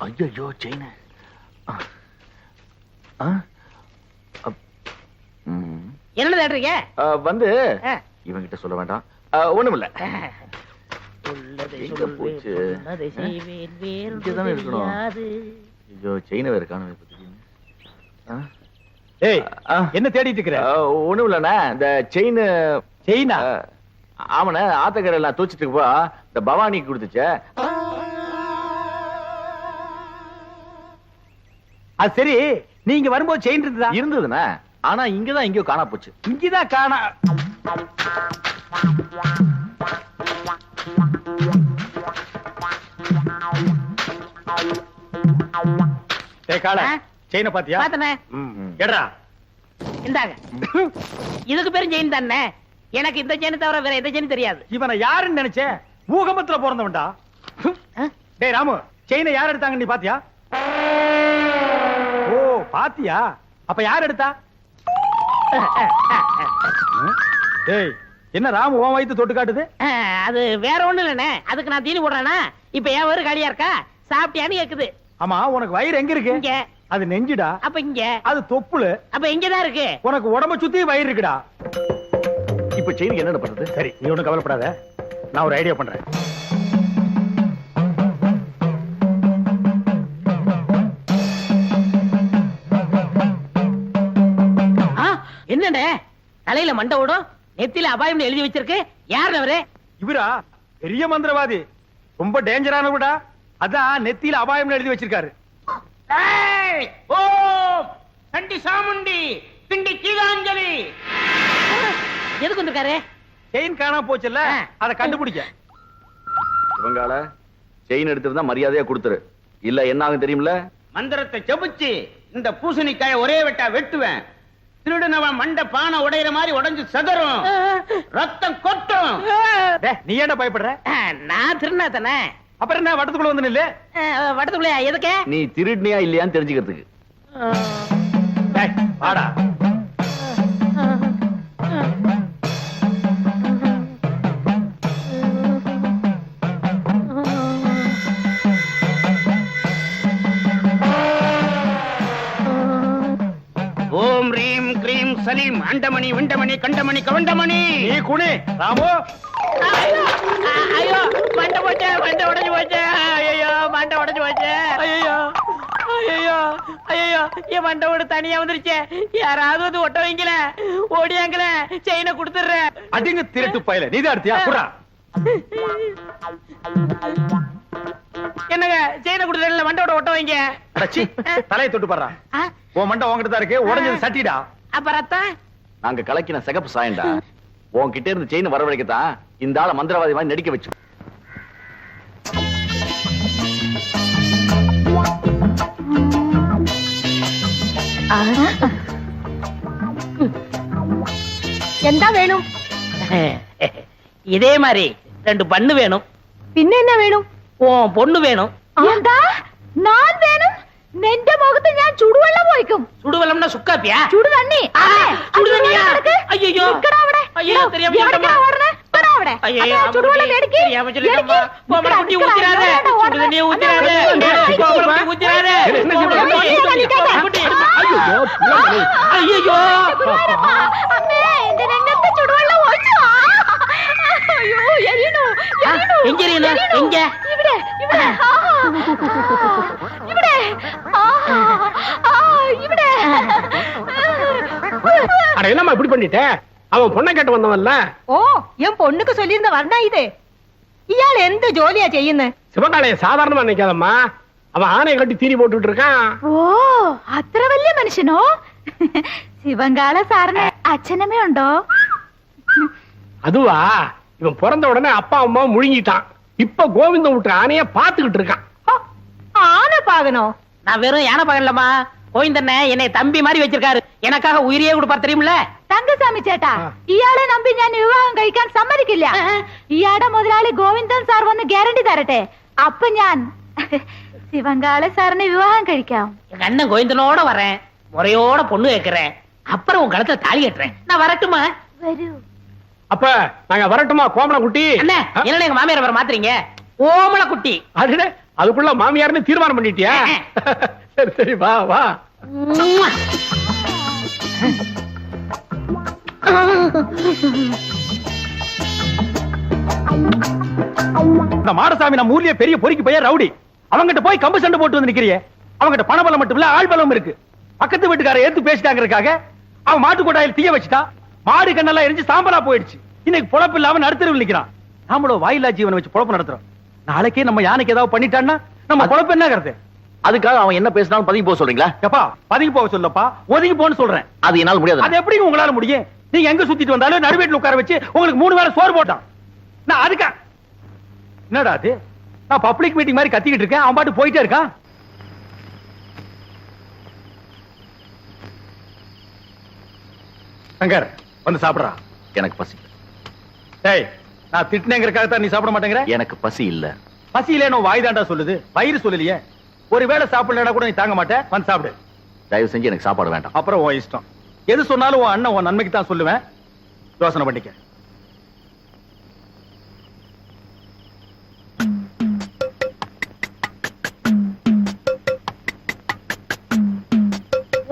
ஐயோ செயின் என்ன தேடுறீங்க? வந்து இவங்கிட்ட சொல்ல வேண்டாம், ஒண்ணுமில்ல. எங்க போச்சு? இங்கதானே இருக்கணும். ஐயோ செயின வேற காணவே. ஏய் என்ன தேடிட்டு இருக்கிற? ஒண்ணுமில்லண்ணா, இந்த செயினா? ஆமாண்ணே, ஆத்தக்கரை எல்லாம் தூச்சிட்டு இருக்கப்போ இந்த பவானிக்கு கொடுத்துச்ச. அது சரி, நீங்க வரும்போது செயின் இருந்ததா? இருந்ததுண்ணா, ஆனா இங்கதான் எங்கயோ காணா போச்சு. இங்கதான் காணா. கால செயின பாத்தியா? பாத்தனே. எடா இந்தாங்க. இதுக்கு பேரும் செயின் தானே. எனக்கு இந்த செயின் தவிர வேற எந்த செயின் தெரியாது. இவனை யாருன்னு நினைச்ச? பூகம்பத்துல பிறந்தவன்டா. டேய் ராமு, செயினை யார் எடுத்தாங்க நீ பாத்தியா? ஓ பாத்தியா? அப்ப யார் எடுத்தா? டேய் என்ன ராமு உன் வயித்து தொட்டு காட்டுது? அது வேற ஒண்ணு இல்லனே, அதுக்கு நான் தீனி போடுறேனா? இப்ப ஏன் வயிறு காலியா இருக்கா? சாப்பிட்டியான்னு கேக்குது. ஆமா, உனக்கு வயிறு எங்க இருக்கு? இங்க. அது நெஞ்சுடா. அப்ப இங்க. அது தொப்புளு. அப்ப இங்கதான் இருக்கு. உனக்கு உடம்ப சுத்தி வயிறு இருக்குடா. இப்ப செயினுக்கு என்ன பண்றது? சரி நீ ஒண்ணும் கவலைப்படாத, நான் ஒரு ஐடியா பண்றேன். என்னடே தலையில மண்டை ஓடும், நெத்தியில அபாயம் எழுதி வச்சிருக்கு. யார் அவரு? இவரா? பெரிய மந்திரவாதி, ரொம்ப டேஞ்சரானவடா. அதான் நெத்தியில அபாயம் எழுதி வச்சிருக்காரு. கண்டி சாமுண்டி பிண்டி கீழாஞ்சலி. எதுக்கு வந்திருக்காரு? செயின் காணாம போச்சுல்ல, அதை கண்டுபிடிக்க. இவங்கால செயின் எடுத்துட்டு தான் மரியாதையா கொடுத்துரு, இல்ல என்ன ஆகும் தெரியுமில்ல? மந்திரத்தை செபிச்சு இந்த பூசணிக்காய ஒரே வெட்டா வெட்டுவேன். திருடுனவன் மண்ட பானை உடையிற மாதிரி உடைஞ்சு சதறும், ரத்தம் கொட்டும். நீ என்ன பயப்படுற? நான் திருநா தானே. அப்புறம் என்ன வட்டத்துக்குள்ள வந்து நில்லு. வட்டத்துக்குள்ளே எதுக்கு? நீ திருடினியா இல்லையான்னு தெரிஞ்சுக்கிறதுக்கு. டேய், வாடா. ஓம் ரீம் கிரீம் சலீம் அண்டமணி விண்டமணி கண்டமணி கவண்டமணி. நீ குனி ராமு. ஐயோ மண்டை போச்சு, மண்டை உடைஞ்சு போச்சு. ஐயோ மண்டை உடைஞ்சு போச்சு. ஐயோ ஐயோ ஐயோ என் மண்டை ஓடு தனியா வந்துருச்சு. யாராவது வந்து ஒட்ட வைங்கள, ஓடியாங்கள, செயினை கொடுத்துடுறேன். அடிங்க திருட்டு பயல. நீதான் எடுத்தியா? குடா. என்னங்க செயினை கொடுத்துடல, மண்டோட ஒட்ட வைங்க. அடச்சி, தலையை தொட்டு பாடுறா. உன் மண்டை உன்கிட்ட தான் இருக்கு. உடைஞ்சது சட்டிடா. அப்ப ரத்தம் நாங்க கலக்கின சிகப்பு சாயண்டா. உன்கிட்ட இருந்து செயின் வரவழைக்கத்தான் இந்த ஆளை மந்திரவாதி மாதிரி நடிக்க வச்சு. எந்த வேணும்? இதே மாதிரி 2 பண்ணு வேணும். பின்ன என்ன வேணும்? உன் பொண்ணு வேணும். എന്താ ഞാൻ വേണം? നിന്റെ മുഖത്ത് ഞാൻ ചുടുവെള്ളം ഒഴിക്കും. சுடுவெல்லம்னா சுக்காப்பியா? ചുടുതണ്ണി. சுடுதண்ணியா? ஐயோ ஐயோ தெரியாம சொல்லிட்டேம்மா. ஐயோ ചുടുവെള്ളം എടുക്ക്. தெரியாம சொல்லிட்டேம்மா. கோமர குட்டி ஊத்திராத. சுடுதண்ணியை ஊத்திராத. கோமர குட்டி ஊத்திராத. ஐயோ അമ്മേ എന്റെ രംഗത്ത് ചുടുവെള്ളം ഒഴിച്ചു. അയ്യോ എരിയുന്നു. எங்க எரியணும்? எங்க? ഇവിടെ ഇവിടെ ഇവിടെ ഇവിടെ. அட என்னம்மா இப்படி பண்ணிட்ட? அவன் பொண்ணை கேட்டு வந்தவன்ல. ഓ ഞാൻ പൊണ്ണുക്ക് ചൊല്ലിയിരുന്ന വർണ്ണ ഇത്. ഇയാൾ എന്ത് ജോലിയാ ചെയ്യുന്നത്? சிவகாலைய சாதாரணமா நினைக்காதம்மா. அவன் ஆணையை கட்டி தீனி போட்டுட்டு இருக்கான். ഓ അത്ര വലിയ മനുഷ്യനോ? ശിവങ്കാള സാറിന് അച്ഛനമ്മ ഉണ്ടോ? அதுவா, இவன் பிறந்த உடனே அப்பா அம்மா முழுங்கிட்டான். இப்ப கோவிந்தம் விட்டு ஆணைய பாத்துக்கிட்டு இருக்கான். ആന പാകനോ? நான் வெறும் யானை பகல்லம்மா. கோவிந்தண்ணே என்னை தம்பி மாதிரி வச்சிருக்காரு. எனக்காக உயிரையே கொடுப்பார் தெரியுமில்ல? തങ്കസ്വാമി ചേട്ടാ, ഇയാളെ നമ്പി ഞാൻ വിവാഹം കഴിക്കാൻ സമ്മതിക്കില്ല. ഇയാളുടെ മുതലാളി ഗോവിന്ദൻ സാർ വന്ന് ഗ്യാരണ്ടി തരട്ടെ. അപ്പൊ ഞാൻ ശിവങ്കാള സാറിനെ വിവാഹം കഴിക്കാം. எங்க அண்ணன் கோவிந்தனோட வரேன், முறையோட பொண்ணு கேட்கிறேன், அப்புறம் உன் கழுத்துல தாலி கட்டுறேன். நான் வரட்டுமா? വരൂ. அப்ப நாங்க வரட்டுமா கோமல குட்டி? அண்ணே என்ன எங்க மாமியார் வர மாத்துறீங்க? ஓமல குட்டி. அதுல அதுக்குள்ள மாமியார்னு தீர்மானம் பண்ணிட்டியா? சரி சரி வா வா. இந்த மாடசாமி நம்ம ஊர்லயே பெரிய பொறுக்கி பையன் ரவுடி. அவங்கிட்ட போய் கம்பு சண்டை போட்டு வந்து நிக்கிறியே. அவங்கிட்ட பணபலம் மட்டும் இல்ல, ஆள் பலம் இருக்கு. பக்கத்து வீட்டுக்கார ஏத்து பேசிட்டாங்கிறதுக்காக அவன் மாட்டு கொட்டாயில் தீய வச்சுட்டா. மாடு கண்ணெல்லாம் எரிஞ்சு சாம்பலா போயிடுச்சு. இன்னைக்கு பொழப்பு இல்லாம நடுத்தருவில் நிக்கிறான். நாமளும் வாயிலா ஜீவனை வச்சு பொழப்பு நடத்துறோம். நாளைக்கே நம்ம யானைக்கு ஏதாவது பண்ணிட்டான்னா நம்ம பொழப்பு என்ன கருத்து? அதுக்காக அவன் என்ன பேசினாலும் பதுங்கி போக சொல்றீங்களா? எப்பா பதுங்கி போக சொல்லப்பா, ஒதுங்கி போன்னு சொல்றேன். அது என்னால முடியாது. அது எப்படி உங்களால முடியும்? நீங்க எங்க சுத்திட்டு வந்தாலும் நடுவேட்டில் உட்கார வச்சு உங்களுக்கு 3 வேளை சோறு போட்டான். நான் அதுக்கா என்னடா அது? நான் பப்ளிக் மீட்டிங் மாதிரி கத்திக்கிட்டு இருக்கேன், அவன் பாட்டு போயிட்டே இருக்கான். சங்கர் வந்து சாப்பிடுறா. எனக்கு பசி. டேய், நான் திட்டினேங்கிறதுக்காக தான் நீ சாப்பிட மாட்டேங்கிற? எனக்கு பசி இல்ல. பசியிலே நான் வாய் தாண்டா சொல்லுது, வயிறு சொல்லலையே. ஒருவேளை சாப்பிடலனா கூட நீ தாங்க மாட்டே. வந்து சாப்பிடு. தயவு செஞ்சு எனக்கு சாப்பாடு வேண்டாம். அப்புறம் உன் இஷ்டம். எது சொன்னாலும் உன் அண்ணன் உன் நன்மைக்கு தான் சொல்லுவேன். யோசனை பண்ணிக்க.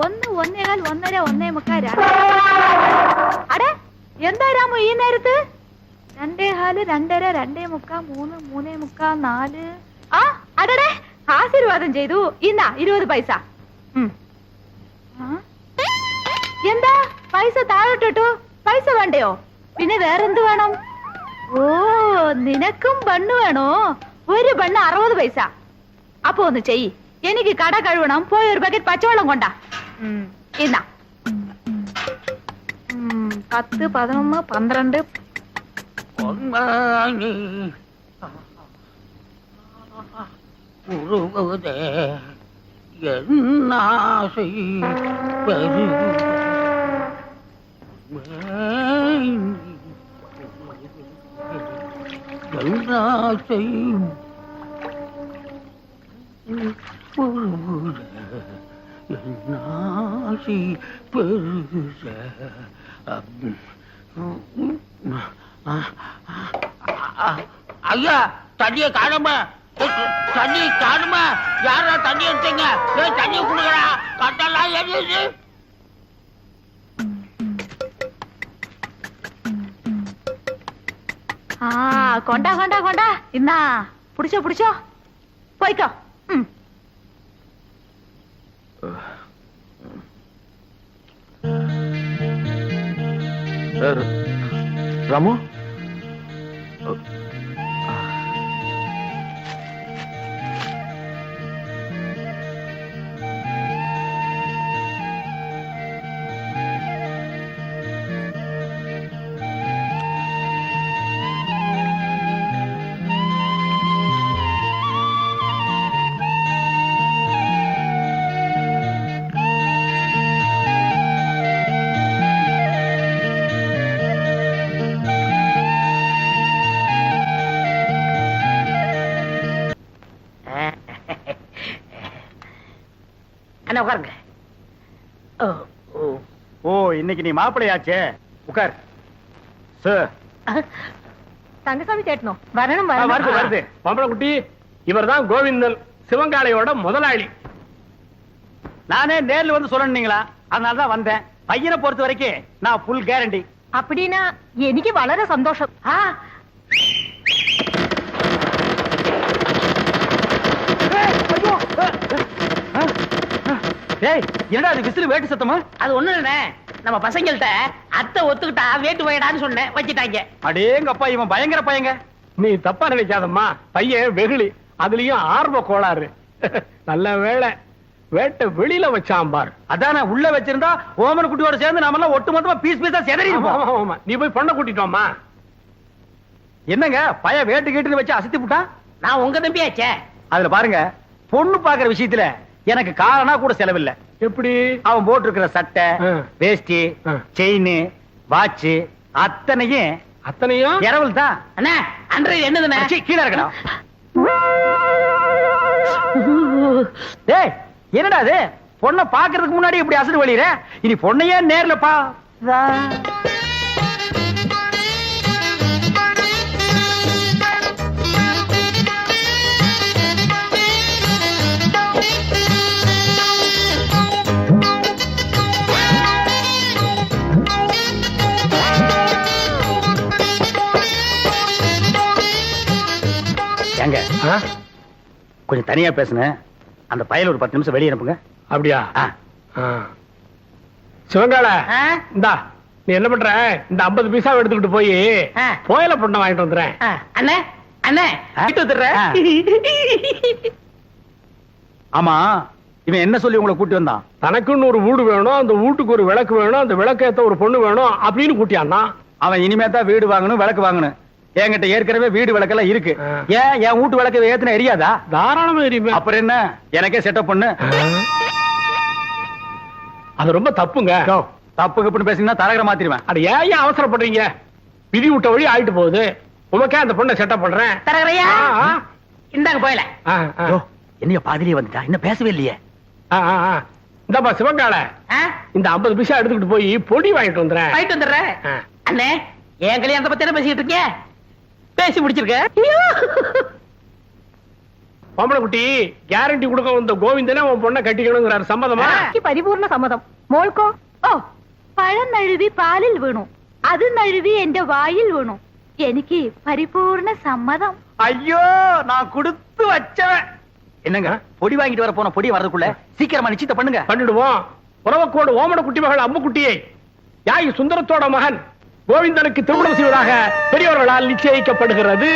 ഒന്ന് ഒന്നേകാൽ ഒന്നര ഒന്നേ മുക്കാൽ അടെ എന്താ രാമു ഈ നേരത്ത്? 2:15 2:30 2:45 3 3:45 4. ആ അടടെ ആശീർവാദം ചെയ്തു. ഇന്നാ 20 പൈസ. എന്താ പൈസ താഴോട്ടിട്ടു? പൈസ വേണ്ടയോ? പിന്നെ വേറെന്ത് വേണം? ഓ നിനക്കും ബണ്ണ് വേണോ? ഒരു ബണ്ണ് 60 പൈസ. അപ്പൊ ഒന്ന് ചെയ്യ്, എനിക്ക് കട കഴുകണം. പോയി ഒരു ബക്കറ്റ് പച്ചവെള്ളം കൊണ്ടാ. ഇന്നാ 10 11 12. உருகுதே என்னாசை பெரு என்னாசை நாசி பெருச ஐயா தண்ணிய காணுமா தண்ணி காணுமா யாரா தண்ணி எடுத்தீங்க தண்ணி குடுக்கறா கட்டெல்லாம் எரியுது கொண்டா கொண்டா கொண்டா இன்னா புடிச்சோ புடிச்சோ போய்க்கோ. ராமு அண்ணா உட்காருங்க. ஓ இன்னைக்கு நீ மாப்பிளையாச்சே, உட்கார். சார் தங்கசாமி கேட்டணும் வரணும் வருது வருது. பம்பளக்குட்டி இவர்தான் கோவிந்தன், சிவங்காளையோட முதலாளி. நானே நேர்ல வந்து சொல்லணுங்களா, அதனாலதான் வந்தேன். பையனை பொறுத்த வரைக்கும் நான் ஃபுல் கேரண்டி. அப்படின்னா எனக்கு வளர சந்தோஷம். ஏய் என்னடா அது விசில் வேட்டு சத்தமா? அது ஒண்ணு இல்ல, நம்ம பசங்கள்ட்ட அத்தை ஒத்துக்கிட்டா வேட்டு போயிடான்னு சொன்னேன், வச்சுட்டாங்க. அடேங்கப்பா இவன் பயங்கர பையங்க. நீ தப்பா நினைக்காதம்மா, பையன் வெகுளி, அதுலயும் ஆர்வ கோளாறு. நல்ல வேளை வேட்டை வெளியில வச்சான் பார். அதானே உள்ள வச்சிருந்தா ஓமன் குட்டியோட சேர்ந்து நாம எல்லாம் ஒட்டு மொத்தமா பீஸ் பீஸா செதறி இருப்போம். நீ போய் பொண்ணை கூட்டிட்டோமா? என்னங்க பைய வேட்டு கேட்டுன்னு வச்சு அசத்தி விட்டான். நான் உங்க தம்பியாச்சே. அதுல பாருங்க, பொண்ணு பாக்குற விஷயத்துல எனக்கு காரணா கூட செலவில்லை. எப்படி? அவன் போட்டு இருக்கிற சட்டை, வேஷ்டி, செயின், வாட்ச் அத்தனையும் இரவல் தான். அண்ணா அன்றைய என்னதுண்ணா? கீழே இருக்கணும். டேய் என்னடா அது, பொண்ணை பாக்குறதுக்கு முன்னாடி இப்படி அசடு வழியிற, இனி பொண்ணையே நேர்ல பா. ஏங்க கொஞ்சம் தனியா பேசுனேன், அந்த பயல ஒரு 10 நிமிஷம் வெளியே அனுப்புங்க. அப்படியா? சிவங்கால இந்தா, நீ என்ன பண்ற, இந்த 50 பைசா எடுத்துக்கிட்டு போய் கோயில பொண்ணை வாங்கிட்டு வந்துடுறேன். அண்ணே அண்ணே வீட்டு வந்துடுறேன். ஆமா இவன் என்ன சொல்லி உங்களை கூட்டி வந்தான்? தனக்குன்னு ஒரு வீடு வேணும், அந்த வீட்டுக்கு ஒரு விளக்கு வேணும், அந்த விளக்கு ஏத்த ஒரு பொண்ணு வேணும் அப்படின்னு கூட்டியான்னா. அவன் இனிமே தான் வீடு வாங்கணும், விளக்கு வாங்கணும். என்கிட்ட ஏற்கனவே வீடு விளக்கெல்லாம் இருக்கு. ஏன் என் வீட்டு விளக்கு ஏத்துன எரியாதா? தாராளமா எரியுமே. அப்புறம் என்ன, எனக்கே செட்டப் பண்ணு. அது ரொம்ப தப்புங்க. தப்புக்கு பேசினா தரகர மாத்திருவேன். அது ஏன் அவசரப்படுறீங்க? விதி விட்ட வழி ஆயிட்டு போகுது. உமக்கே அந்த பொண்ணை செட்டப் பண்றேன். தரகரையா இந்தாங்க போயல. என்னைய பாதிலேயே வந்துட்டா, இன்னும் பேசவே இல்லையே. இந்தப்பா சிவங்கால, இந்த 50 பைசா எடுத்துக்கிட்டு போய் பொடி வாங்கிட்டு வந்துடுறேன். வாங்கிட்டு வந்துடுறேன். அண்ணே என் கல்யாணத்தை பத்தி என்ன பேசிட்டு இருக்கீங்க? பேசி முடிச்சிருக்க. பொம்பளை குட்டி கேரண்டி கொடுக்க வந்த கோவிந்தனே உன் பொண்ணை கட்டிக்கணுங்கிறாரு. சம்மதமா? പരിപൂർണ സമ്മതം. മോൾക്കോ? ഓ പഴം നഴുവി പാലിൽ വീണു, അത് നഴുവി എന്റെ വായിൽ വീണു. എനിക്ക് പരിപൂർണ സമ്മതം. ஐயோ நான் கொடுத்து வச்சவன். என்னங்க பொடி வாங்கிட்டு வர போன பொடி வரதுக்குள்ள சீக்கிரமா நிச்சயத்தை பண்ணுங்க. பண்ணிடுவோம். உறவக்கோடு ஓமன குட்டி மகள் அம்முக்குட்டியை யாய் சுந்தரத்தோட மகன் கோவிந்தனுக்கு திருமணம் செய்வதாக பெரியவர்களால் நிச்சயிக்கப்படுகிறது.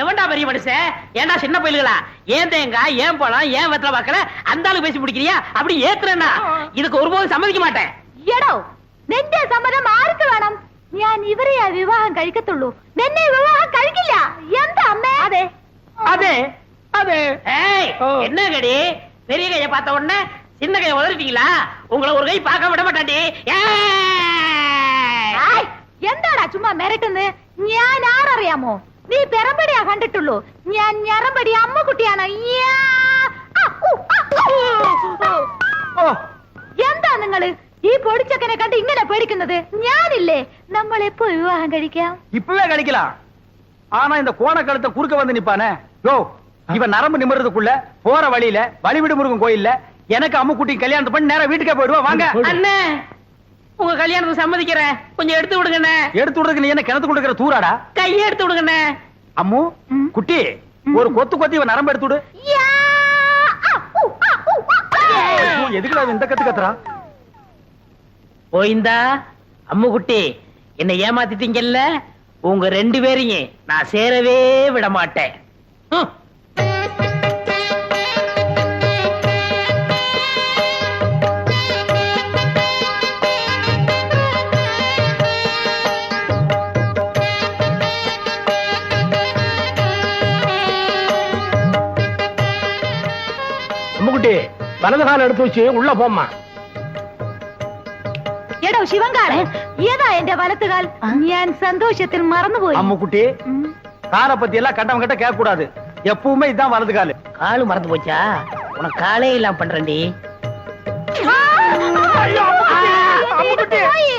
எவன்டா பெரிய மனுஷன்? ஏன்டா சின்ன பயில்களா? ஏன் தேங்காய், ஏன் பழம், ஏன் வெத்தலை பாக்கல அந்த ஆளு பேசி முடிக்கிறியா? அப்படி ஏத்துறேன்னா இதுக்கு ஒருபோதும் சம்மதிக்க மாட்டேன். എടോ നിന്റെ സമ്മതം ആർക്ക് വേണം? ഞാൻ ഇവരെയാ വിവാഹം കഴിക്കത്തുള്ളൂ, നിന്നെ വിവാഹം കഴിക്കില്ല. എന്താ അമ്മേ? അതെ அதே அதே. ஏய் என்ன கடி, பெரிய கையை பார்த்த உடனே சின்ன கையை உதறிட்டீங்களா? உங்களை ஒரு கை பார்க்க விட மாட்டாண்டி. എന്താടാ ചുമ്മാ മെരട്ടുന്ന്? ഞാൻ ആരറിയാമോ? നീ പെറമ്പടിയാ കണ്ടിട്ടുള്ളൂ ഞാൻ ഞറമ്പടി അമ്മക്കുട്ടിയാണ് എന്താ നിങ്ങള് ഈ പൊടിച്ചക്കനെ കണ്ട് ഇങ്ങനെ പേടിക്കുന്നത്? ഞാനില്ലേ, നമ്മൾ എപ്പോ വിവാഹം കഴിക്കാം? இப்பவே கழிக்கலாம். ஆனா இந்த கோணக்கழுத்தை குறுக்க வந்து நிப்பானே, யோ இவன் நரம்பு நிமிர்றதுக்குள்ள போற வழியில வழிவிடு முருகன் கோயில்ல எனக்கு அம்முக்குட்டி கல்யாணம் பண்ணி நேரா வீட்டுக்கே போயிடுவா. வாங்க அண்ணே, உங்க கல்யாணத்துக்கு சம்மதிக்கிறேன், கொஞ்சம் எடுத்து விடுங்கண்ணே. எடுத்து விடுறதுக்கு நீ என்ன கிணத்து கொடுக்கிற தூராடா? கையை எடுத்து விடுங்கண்ணே. அம்மு குட்டி ஒரு கொத்து கொத்தி இவன் நரம்பு எடுத்து விடு. எதுக்குடா இந்த கத்து கத்துறா? போயிந்தா அம்முக்குட்டி, என்ன ஏமாத்திட்டீங்கல்ல, உங்க 2 பேரையும் நான் சேரவே விட மாட்டேன். அம்முக்குட்டி வலது கால எடுத்து வச்சு உள்ள போம்மா. എടോ ശിവങ്കാളെ, ഏതാ എന്റെ വലത്തുകാൽ? ഞാൻ സന്തോഷത്തിൽ മറന്നുപോയി. அம்முக்குட்டி காலை பத்தி எல்லாம் கட்டம் கட்ட கேட்க கூடாது. எப்பவுமே இதான் வலது காலு. காலு மறந்து போச்சா? உனக்கு காலே இல்லாம பண்றேன்டி.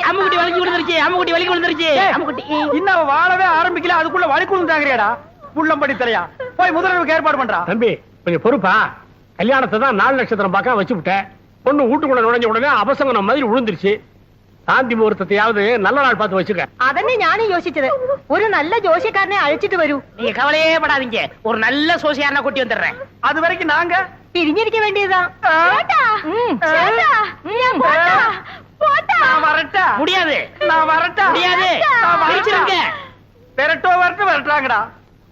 அம்முக்குட்டி வலிக்கு விழுந்துருச்சு, அம்முக்குட்டி வலிக்கு விழுந்துருச்சு. அம்முக்குட்டி இன்னும் வாழவே ஆரம்பிக்கல, அதுக்குள்ள வலிக்குழுந்து தாங்கறியாடா? புள்ளம்படி தலையா, போய் முதல்வருக்கு ஏற்பாடு பண்றா. தம்பி கொஞ்சம் பொறுப்பா. கல்யாணத்தை தான் 4 நட்சத்திரம் பார்க்க வச்சு விட்டேன். பொண்ணு வீட்டுக்குள்ள நுழைஞ்ச உடனே அபசங்கனம் மாதிரி விழுந்துருச்சு. சாந்தி முகூர்த்தத்தையாவது நல்ல நாள் பார்த்து வச்சுக்க. അതന്നെ ഞാനും യോசிച്ചത്. ഒരു നല്ല ജോഷിക്കാരനെ അഴിച്ചിട്ട് വരൂ. நீங்க கவலையே படாதீங்க, ஒரு நல்ல சோசியாரனை கூட்டி வந்துடுறேன். அது வரைக்கும் நாங்க പിരിഞ്ഞിരിക്ക വേണ്ടിയതാ. நான் வரட்டா? முடியாது, நான் வரட்டா? முடியாது. பிரிச்சிருங்க. விரட்டோ வரட்டு விரட்டாங்கடா.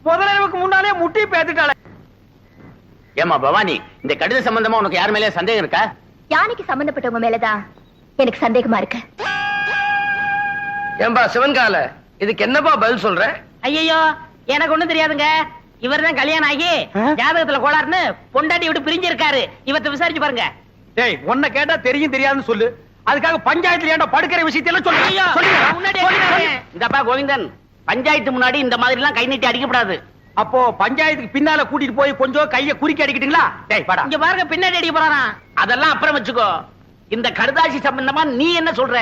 முதல்வருக்கு முன்னாலே முட்டி பேத்துட்டாளே. ஏமா பவானி, இந்த கடித சம்பந்தமா உனக்கு யார் மேலே சந்தேகம் இருக்கா? யானைக்கு சம்பந்தப்பட்டவங்க மேலதான் எனக்கு சந்தேகமா இருக்கு. ஏம்பா சிவன்கால, இதுக்கு என்னப்பா பதில் சொல்ற? ஐயோ, எனக்கு ஒண்ணும் தெரியாதுங்க. இவர்தான் கல்யாணம் ஆகி ஜாதகத்துல கோளாறுன்னு பொண்டாட்டி விட்டு பிரிஞ்சிருக்காரு. இவத்தை விசாரிச்சு பாருங்க. டேய், உன்னை கேட்டா தெரியும் தெரியாதுன்னு சொல்லு. அதுக்காக பஞ்சாயத்துல ஏன்டா படுக்கிற விஷயத்தையெல்லாம் சொல்லு. ஐயோ, முன்னாடி சொல்லிடுறேன். இந்தப்பா கோவிந்தன், பஞ்சாயத்து முன்னாடி இந்த மாதிரி எல்லாம் கை நீட்டி அடிக்கப்படாது. அப்போ பஞ்சாயத்துக்கு பின்னால கூட்டிட்டு போய் கொஞ்சம் கைய குறுக்கி அடிக்கிட்டீங்களா? டேய் பாடா. இங்க பாருங்க, பின்னாடி அடிக்க போறாராம். அதெல்லாம் அப்புறம் வச்சுக்கோ. இந்த கடுதாசி சம்பந்தமா நீ என்ன சொல்ற?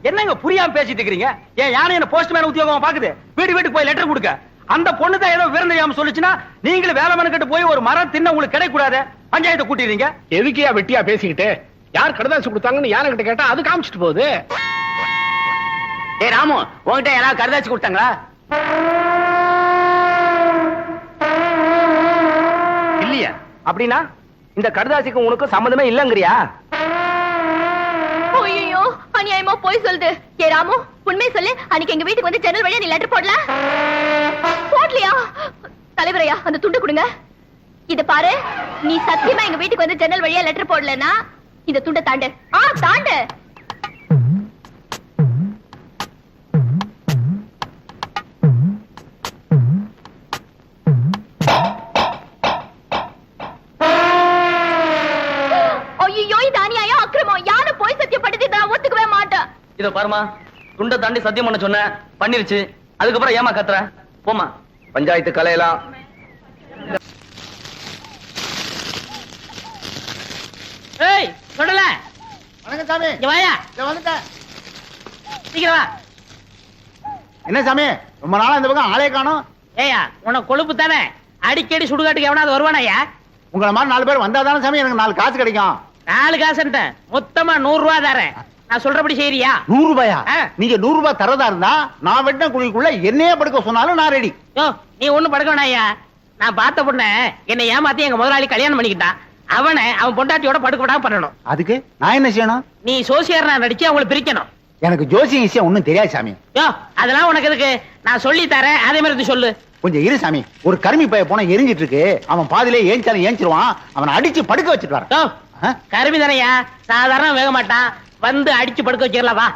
என்னங்க புரியாம பேசிட்டு இருக்கீங்க? ஏன் யானை என்ன போஸ்ட்மேன் உத்தியோகமா பாக்குது? வீட்டுக்கு போய் லெட்டர் கொடுக்க. அந்த பொண்ணு தான் ஏதோ விவரம் தெரியாம சொல்லுச்சுன்னா நீங்களும் வேலை மனக்கிட்டு போய் ஒரு மரம் தின்ன உங்களுக்கு கிடைக்க கூடாது. பஞ்சாயத்தை கூட்டிடுறீங்க. எதுக்கியா வெட்டியா பேசிக்கிட்டு? யார் கடதாசி கொடுத்தாங்கன்னு யானை கிட்ட கேட்டா அது காமிச்சிட்டு போகுது. ஏய் ராமு, உன்கிட்ட யாராவது கடுதாசி கொடுத்தாங்களா? இல்லையா? அப்படின்னா இந்த கடுதாசிக்கு உனக்கு சம்மந்தமே இல்லங்கறியா? ஐயோ, அநியாயமா போய் சொல்லுது. ஏ ராமு, உண்மை சொல்லு. அன்னைக்கு எங்க வீட்டுக்கு வந்து ஜன்னல் வழியா நீ லெட்டர் போடலையா? தலைவரையா, அந்த துண்டு கொடுங்க. இத பாரு, நீ சத்தியமா எங்க வீட்டுக்கு வந்து ஜன்னல் வழியா லெட்டர் போடலன்னா இந்த துண்டை தாண்டு. தாண்டு. ஐயோ, இது அநியாயம், அக்கிரமம். யாரும் போய் சத்தியப்பட்டது நான் ஒத்துக்கவே மாட்டேன். இத பாருமா, துண்டை தாண்டி சத்தியம் பண்ண சொன்ன, பண்ணிருச்சு. அதுக்கப்புறம் ஏமா கத்துற? போமா, பஞ்சாயத்து கலையலாம். ஏய் சொல்லல. வணக்கம் சாமி. இங்க வாயா. வந்துட்டேன். சீக்கிரம் வா. என்ன சாமி, ரொம்ப நாளா இந்த பக்கம் ஆளே காணோம். ஏயா, உனக்கு கொழுப்பு தானே? அடிக்கடி சுடுகாட்டுக்கு எவனாவது வருவானாயா? உங்களை மாதிரி 4 பேர் வந்தாதானே சாமி எனக்கு 4 காசு கிடைக்கும். 4 காசுன்ட்ட மொத்தமா 100 ரூபா தரேன். நான் சொல்றபடி செய்யறியா? 100 ரூபாயா? ஆ. நீங்க 100 ரூபாய் தரதா இருந்தா நான் வெட்டின குழிக்குள்ள என்னையே படுக்க சொன்னாலும் நான் ரெடி. யோ, நீ ஒண்ணும் படுக்க வேணாயா. நான் பார்த்த பொண்ண என்னை ஏமாத்தி எங்க முதலாளி கல்யாணம் பண்ணிக்கிட்டான். அவன் பொண்டாட்டியோட படுக்க விடாம பண்ணணும். அதுக்கு நான் என்ன செய்யணும்? நீ சோசியர் நடிச்சு அவங்களை பிரிக்கணும். எனக்கு ஜோசியம் விஷயம் ஒண்ணும் தெரியாது சாமி. யோ, அதெல்லாம் உனக்கு எதுக்கு? நான் சொல்லி தரேன், அதே மாதிரி சொல்லு. கொஞ்சம் இரு சாமி. ஒரு கருமி பைய போனா எரிஞ்சிட்டு இருக்கு. அவன் பாதிலே ஏஞ்சாலும் ஏஞ்சிருவான். அவனை அடிச்சு படுக்க வச்சுட்டு வரேன். யோ, கருமி தானையா, சாதாரண வேக மாட்டான். வந்து அடிச்சு படுக்க வச்சிடலாம் வா.